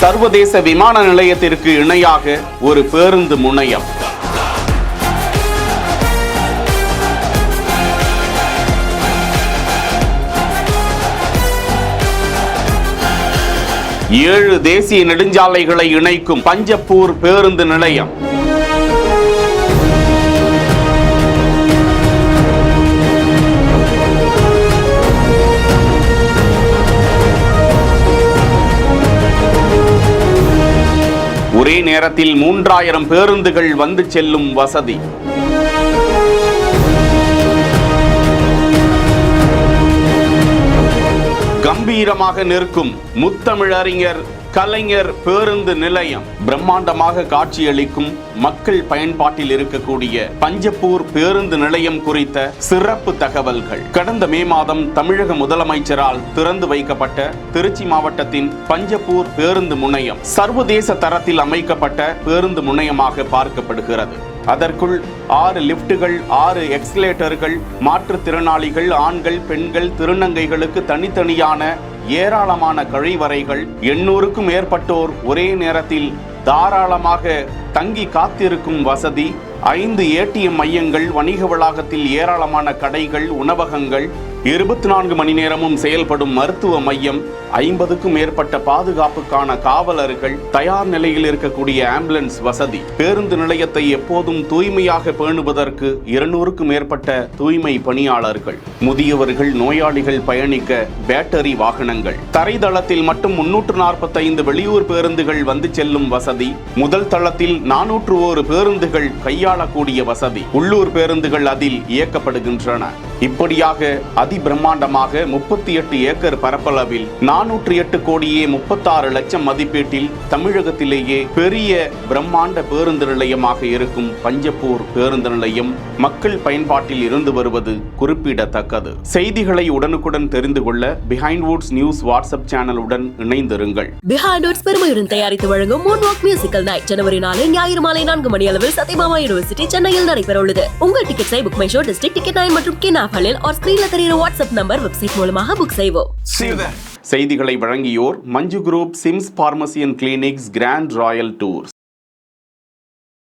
சர்வதேச விமான நிலையத்திற்கு இணையாக ஒரு பேருந்து முனையம். ஏழு தேசிய நெடுஞ்சாலைகளை இணைக்கும் பஞ்சப்பூர் பேருந்து நிலையம். ஒரே நேரத்தில் 3000 பேருந்துகள் வந்து செல்லும் வசதி. கம்பீரமாக நிற்கும் முத்தமிழறிஞர் கலைஞர் பேருந்து நிலையம். பிரம்மாண்டமாக காட்சியளிக்கும் மக்கள் பயன்பாட்டில் இருக்கக்கூடிய பஞ்சப்பூர் பேருந்து நிலையம் குறித்த சிறப்பு தகவல்கள். கடந்த மே மாதம் தமிழக முதலமைச்சரால் திறந்து வைக்கப்பட்ட திருச்சி மாவட்டத்தின் பஞ்சப்பூர் பேருந்து முனையம் சர்வதேச தரத்தில் அமைக்கப்பட்ட பேருந்து முனையமாக பார்க்கப்படுகிறது. அதற்குள் 6 லிப்டுகள், 6 எக்ஸ்கலேட்டர்கள், மாற்றுத்திறனாளிகள், ஆண்கள், பெண்கள், திருநங்கைகளுக்கு தனித்தனியான ஏராளமான கழிவறைகள், 800க்கும் மேற்பட்டோர் ஒரே நேரத்தில் தாராளமாக தங்கி காத்திருக்கும் வசதி, 5 ATM மையங்கள், வணிக வளாகத்தில் ஏராளமான கடைகள், உணவகங்கள், 24 மணி நேரமும் செயல்படும் மருத்துவ மையம், 50க்கும் மேற்பட்ட பாதுகாப்புக்கான காவலர்கள், தயார் நிலையில் இருக்கக்கூடிய ஆம்புலன்ஸ் வசதி. பேருந்து நிலையத்தை எப்போதும் தூய்மையாக பேணுவதற்கு 200க்கும் மேற்பட்ட தூய்மை பணியாளர்கள், முதியவர்கள், நோயாளிகள் பயணிக்க பேட்டரி வாகனங்கள். தரைதளத்தில் மட்டும் 345 வெளியூர் பேருந்துகள் வந்து செல்லும் வசதி. முதல் தளத்தில் 401 பேருந்துகள் கையாளக்கூடிய வசதி. உள்ளூர் பேருந்துகள் அதில் இயக்கப்படுகின்றன. இப்படியாக அதிபிரம்மாண்டமாக 38 ஏக்கர் பரப்பளவில் 408 கோடியே 36 லட்சம் மதிப்பீட்டில் தமிழகத்திலேயே பெரிய பிரம்மாண்ட பேருந்து நிலையமாக இருக்கும் பஞ்சப்பூர் பேருந்து நிலையம் மக்கள் பயன்பாட்டில் இருந்து வருவது குறிப்பிடத்தக்கது. செய்திகளை உடனுக்குடன் தெரிந்து கொள்ள பிஹைண்ட் வுட்ஸ் நியூஸ் வாட்ஸ்அப் சேனலுடன் இணைந்திருங்கள். பிஹைண்ட் வுட்ஸ் பெருமையுடன் தயாரித்து வழங்கும் மூன்வாக் மியூசிக்கல் நைட் ஜனவரி 4 ஞாயிறு மாலை 4 மணி அளவில் சத்யபாமா யூனிவர்சிட்டி சென்னையில் நடைபெற உள்ளது. உங்கள் டிக்கெட்ஸை book my show, district ticket 9 மற்றும் கினாஃபலில் or ஸ்கிரீன்ல தெரியுற வாட்ஸ்அப் நம்பர், வெப்சைட் மூலமாக புக் செய்வோம். செய்திகளை வழங்கியோர் Manju group, SIMS pharmacy and clinics, grand royal tours.